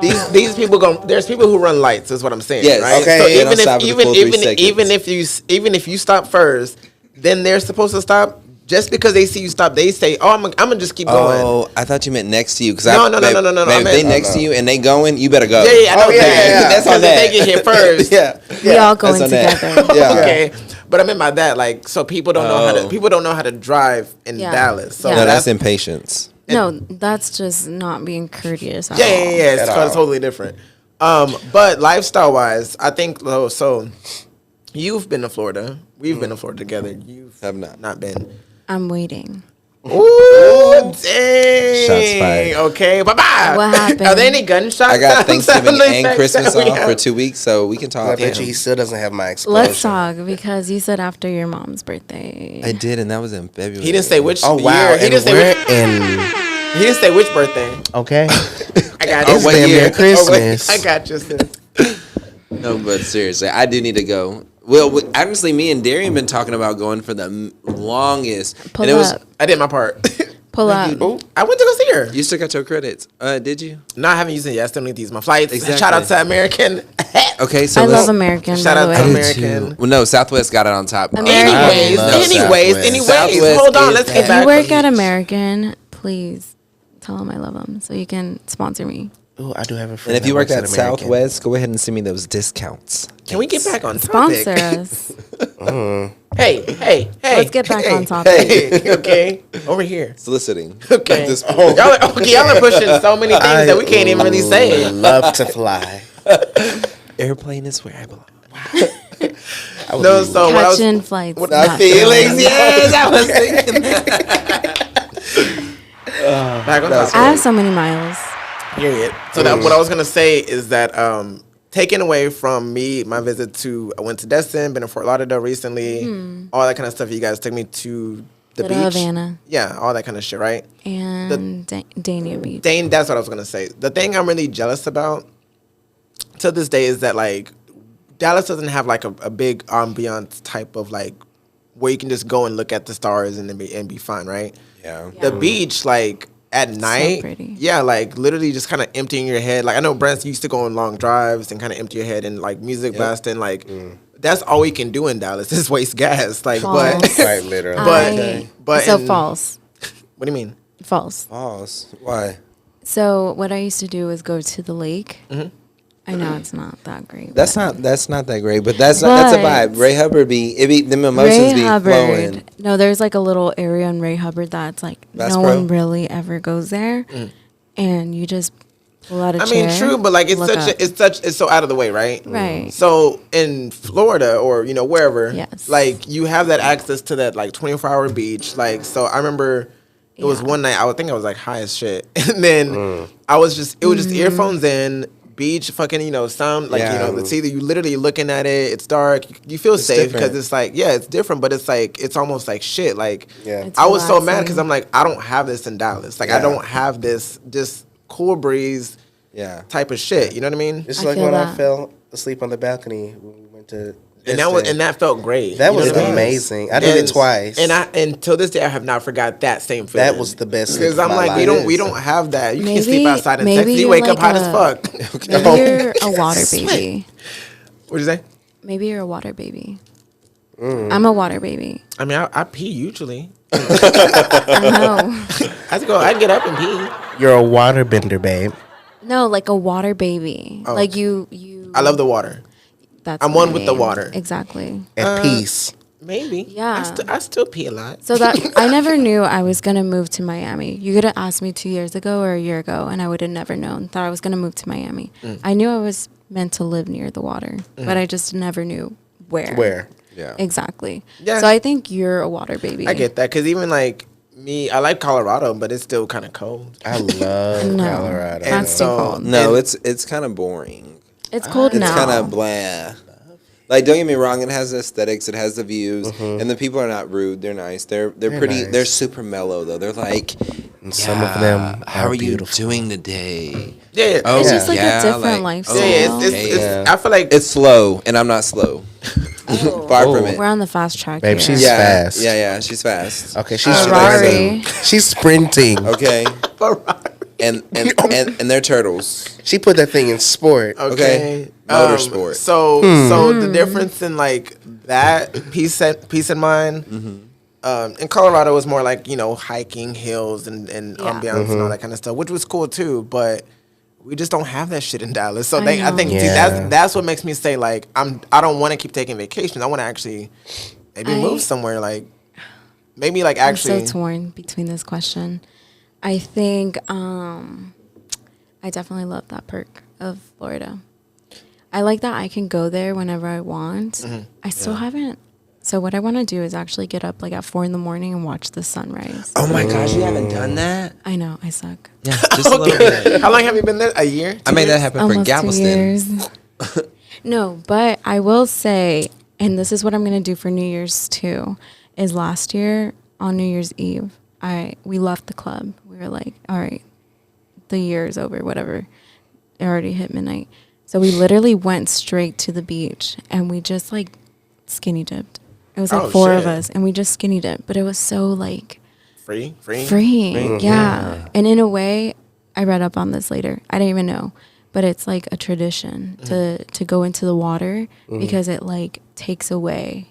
These people there's people who run lights. Is what I'm saying.
Yes.
Right?
Okay.
So
They don't stop for the full 3 seconds.
even if you stop first, then they're supposed to stop. Just because they see you stop, they say, "Oh, I'm gonna just keep going."
Oh, I thought you meant next to you. Cause
No,
I,
no,
babe,
no.
babe,
I
if
meant-
they next to you and they going, you better go.
Yeah, I know
Oh, yeah,
that.
yeah, yeah.
That's on
Because if
that.
they get here first.
Yeah.
We all going
That's on that.
together.
Yeah.
Okay, but I meant by that, like, so people don't know how to drive in
Yeah.
Dallas. So
Yeah.
No, that's impatience.
No, that's just not being courteous. At
yeah.
all.
It's
At all.
totally different. But lifestyle wise, I think so. You've been to Florida. We've been to Florida together. You've
Have not.
not been.
I'm waiting.
Ooh, dang.
Shots fired.
Okay, bye bye.
What happened?
Are there any gunshots?
I got Thanksgiving
sound
and
effects
Christmas
that we
off for
have?
2 weeks, so we can
I
talk.
bet you he still doesn't have my explosion.
Let's talk because you said after your mom's birthday.
I did, and that was in February.
He didn't say which.
Oh wow!
year. He
And
didn't say
we're
which.
in.
He didn't say which birthday.
Okay.
I got
Oh,
you.
what
damn
year?
near Christmas.
I got you, sis.
No, but seriously, I do need to go. Well, honestly, me and Darian been talking about going for the longest.
Pull
and it was
up.
I did my part.
Pull up.
I went to go see her.
You still got your credits. Did you?
No, I haven't used it yet. I still need to use my flights.
Exactly.
Shout out to American.
Okay, so
I
let's-
love American,
Shout
by
out
the
to
way.
American.
Well, no, Southwest got it on top.
American.
Anyways.
Southwest
Hold on,
is
let's
that.
get
If
back.
you work at American, please tell them I love them so you can sponsor me.
Oh, I do have a friend.
And if you
that
work
works
at
American.
Southwest, go ahead and send me those discounts.
Can we get back on topic?
Sponsor us.
Hey.
Let's get back on topic.
Hey, okay. Over here.
Soliciting.
Okay.
At this point.
Y'all are pushing so many things that we can't even really say.
Love to fly.
Airplane is where I belong.
No, so what I was,
Catching flights.
Our
not
feelings,
flying.
yes, I was thinking that.
back on topic.
I have so many miles.
Period. So that what I was gonna say is that taken away from me, my visit to I went to Destin, been in Fort Lauderdale recently, all that kind of stuff. You guys took me to the
Go
beach,
to Havana.
yeah, all that kind of shit, right?
And Dania Beach.
Dane, that's what I was gonna say. The thing I'm really jealous about to this day is that like Dallas doesn't have like a big ambiance type of like where you can just go and look at the stars and be fine, right?
Yeah.
The beach, like at night,
pretty.
yeah, like literally just kind of emptying your head. Like I know Brent used to go on long drives and kind of empty your head and like music blasting. Like that's all we can do in Dallas is waste gas. Like, but
False.
Right, literally.
but
so
in-
false.
What do you mean?
False.
Pause. Why?
So what I used to do is go to the lake. I know it's not that great.
That's
but
not that great, but that's a vibe. Ray Hubbard them emotions
Ray
be
Hubbard.
flowing.
No, there's like a little area in Ray Hubbard that's like
Bass
no
Pro?
one really ever goes there, and you just pull out a
I
chair.
mean, true, but like it's
look
such
up.
it's so out of the way, right?
Right.
So in Florida or wherever,
Yes.
like you have that access to that like 24-hour beach. Like so, I remember it was
Yeah.
one night I would think I was like high as shit, and then I was just it was just earphones in. Beach, fucking, sound like
Yeah.
it's either you literally looking at it, it's dark, you feel safe because
different.
it's like it's different, but it's like it's almost like shit. Like
Yeah.
It's
I was so mad
relaxing.
because I'm like I don't have this in Dallas. Like I
Yeah.
don't have this just cool breeze
Yeah.
type of shit. You know what I mean?
It's
I
like
feel
when I
that.
fell asleep on the balcony when we went to.
And that felt great.
That
You know
was
what I mean?
amazing. I did it twice.
And till this day I have not forgot that same feeling.
That was the best sleep
because
of
I'm
my
like
life.
we don't have that. You can't
Maybe-
sleep outside in
maybe
Texas. You
you're
wake up
like
hot as
a-
fuck.
Maybe you're a water baby.
What'd you say?
Maybe you're a water baby. I'm a water baby.
I mean I pee usually.
I know.
I get up and pee.
You're a water bender, babe.
No, like a water baby.
Oh.
Like you.
I love the water.
That's
I'm
my
one with the
name.
water.
Exactly.
At peace.
Maybe.
Yeah.
I still pee a lot.
So that I never knew I was gonna move to Miami. You could have asked me 2 years ago or a year ago, and I would have never known that I was gonna move to Miami. I knew I was meant to live near the water, but I just never knew where.
Where?
Yeah.
Exactly.
Yeah.
So I think you're a water baby.
I get that because even like me, I like Colorado, but it's still kind of cold.
I love
No,
Colorado.
that's too
so-
cold.
No,
And-
it's kind of boring.
It's cold
It's
now.
kind of blah. Like, don't get me wrong, it has the aesthetics, it has the views, and the people are not rude. They're nice. They're pretty.
nice.
They're super mellow though. They're like,
And some of them
how are
beautiful.
you doing today?
Yeah.
Oh,
It's just like a
yeah,
different lifestyle.
Yeah,
okay.
it's I feel like
It's slow, and I'm not slow. Far from it.
We're on the fast track
Babe,
here.
she's
Yeah,
fast.
yeah, she's fast.
Okay, she's
Ferrari.
sprinting. She's sprinting.
Okay, and they're turtles.
She put that thing in sport.
Okay. Motorsport.
So the difference in like that peace of mind. In Colorado, it was more like hiking hills and ambiance and all that kind of stuff, which was cool too. But we just don't have that shit in Dallas. So I
know.
think see,
Yeah.
that's what makes me say like I don't want to keep taking vacations. I want to actually maybe move somewhere like maybe like
I'm
actually.
so torn between this question. I think I definitely love that perk of Florida. I like that I can go there whenever I want. I still haven't. So what I want to do is actually get up like at 4 a.m. and watch the sunrise.
Oh my gosh, you haven't done that?
I know, I suck.
Yeah, just a little bit.
How long have you been there? A year?
I made that happen for
Almost 2
Galveston.
years. No, but I will say, and this is what I'm going to do for New Year's too, is last year on New Year's Eve, we left the club. We were like, all right, the year is over, whatever. It already hit midnight. So we literally went straight to the beach and we just like skinny dipped. It was like
Oh,
4 of
shit.
us and we just skinny dipped, but it was so like freeing. Yeah. And in a way, I read up on this later. I didn't even know, but it's like a tradition to go into the water because it like takes away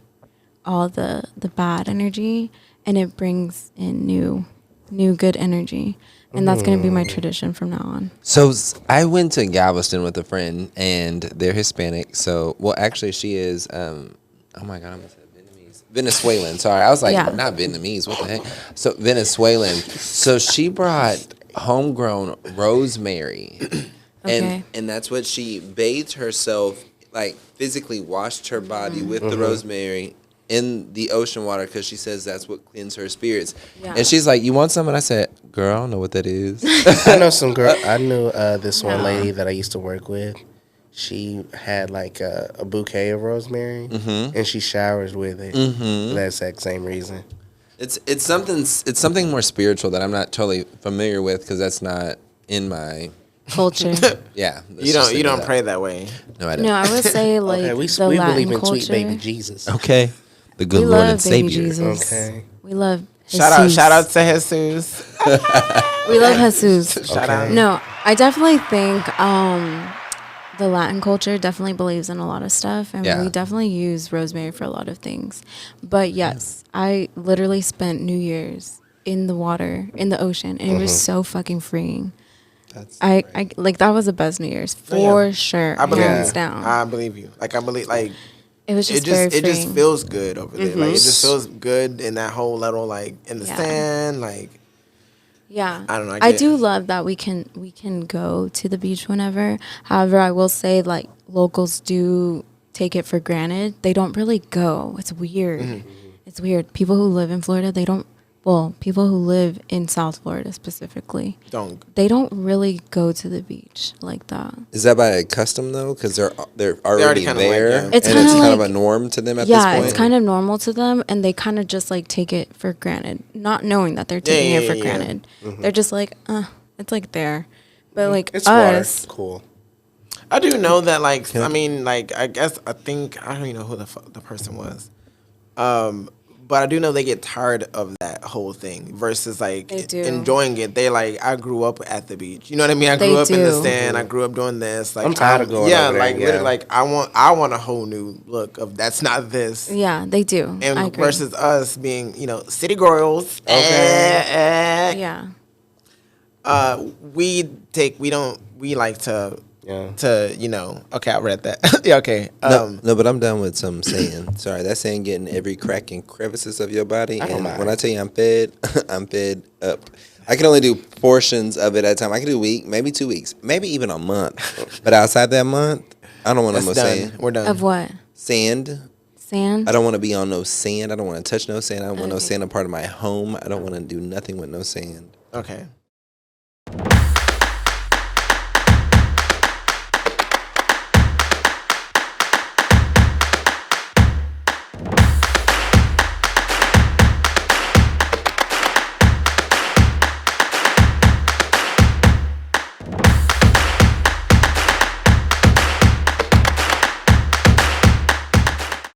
all the bad energy and it brings in new good energy. And that's going to be my tradition from now on.
So I went to Galveston with a friend, and they're Hispanic. So, well, actually, she is. Oh my God, I'm gonna say Vietnamese, Venezuelan. Sorry, I was like,
Yeah.
not Vietnamese. What the heck? So Venezuelan. So she brought homegrown rosemary,
Okay.
and that's what she bathed herself, like physically washed her body with the rosemary in the ocean water because she says that's what cleans her spirits.
Yeah.
And she's like, "You want some?" And I said, "Girl, I don't know what that is."
I know some girl. I knew this one
No.
lady that I used to work with. She had like a bouquet of rosemary, and she showers with it for that exact same reason.
It's something more spiritual that I'm not totally familiar with because that's not in my
Culture.
yeah.
You don't pray that way.
No, I don't.
No, I would say like
Okay, we
the
believe
Latin
in
culture.
sweet baby Jesus.
Okay, the good
We
Lord and
love baby
Savior.
Jesus.
Okay.
We love
Shout out to Jesus.
We love Jesus.
Shout out.
No, I definitely think the Latin culture definitely believes in a lot of stuff, and
Yeah.
we definitely use rosemary for a lot of things. But yes, I literally spent New Year's in the water, in the ocean, and it was so fucking freeing.
That's
I like that was the best New Year's for sure,
I believe
hands
you.
down.
I believe you. Like I believe like
It was just
it just
very
it
freeing.
just feels good over there. Like it just feels good in that whole little like in the
Yeah.
sand. Like
Yeah,
I don't know, I
I
get-
do love that we can go to the beach whenever. However, I will say like locals do take it for granted. They don't really go. It's weird. It's weird. People who live in Florida, they don't. Well, people who live in South Florida specifically, they don't really go to the beach like that.
Is that by custom though? Because they're already
kinda
there,
like, yeah.
It's
and
kinda
it's kind of
like-
a norm to them at
Yeah,
this point.
it's kind of normal to them, and they kind of just like take it for granted, not knowing that they're taking it for
yeah.
granted. They're just like, it's like there, but like
It's water.
us,
Cool.
I do know that, like, I mean, like, I guess, I think, I don't even know who the person was. But I do know they get tired of that whole thing versus, like,
They do.
enjoying it. They, like, I grew up at the beach. You know what I mean? I
They
grew up in the
do.
sand. I grew up doing this. Like,
I'm tired of going
yeah,
over there,
like,
yeah.
literally, like, I want a whole new look of that's not this.
yeah, they do. I
And
agree.
versus us being, you know, city girls.
Yeah.
We like to,
Yeah.
you know, okay, I read that. Yeah, okay.
No, but I'm done with some sand. Sorry, that sand getting every crack and crevices of your body.
don't
And
mind.
when I tell you I'm fed, I'm fed up. I can only do portions of it at a time. I can do a week, maybe 2 weeks, maybe even a month. But outside that month, I don't want no
That's
more
done.
sand.
We're done.
Of what?
Sand.
Sand?
I don't want to be on no sand. I don't want to touch no sand. I don't want no
Okay.
sand a part of my home. I don't want to do nothing with no sand.
Okay.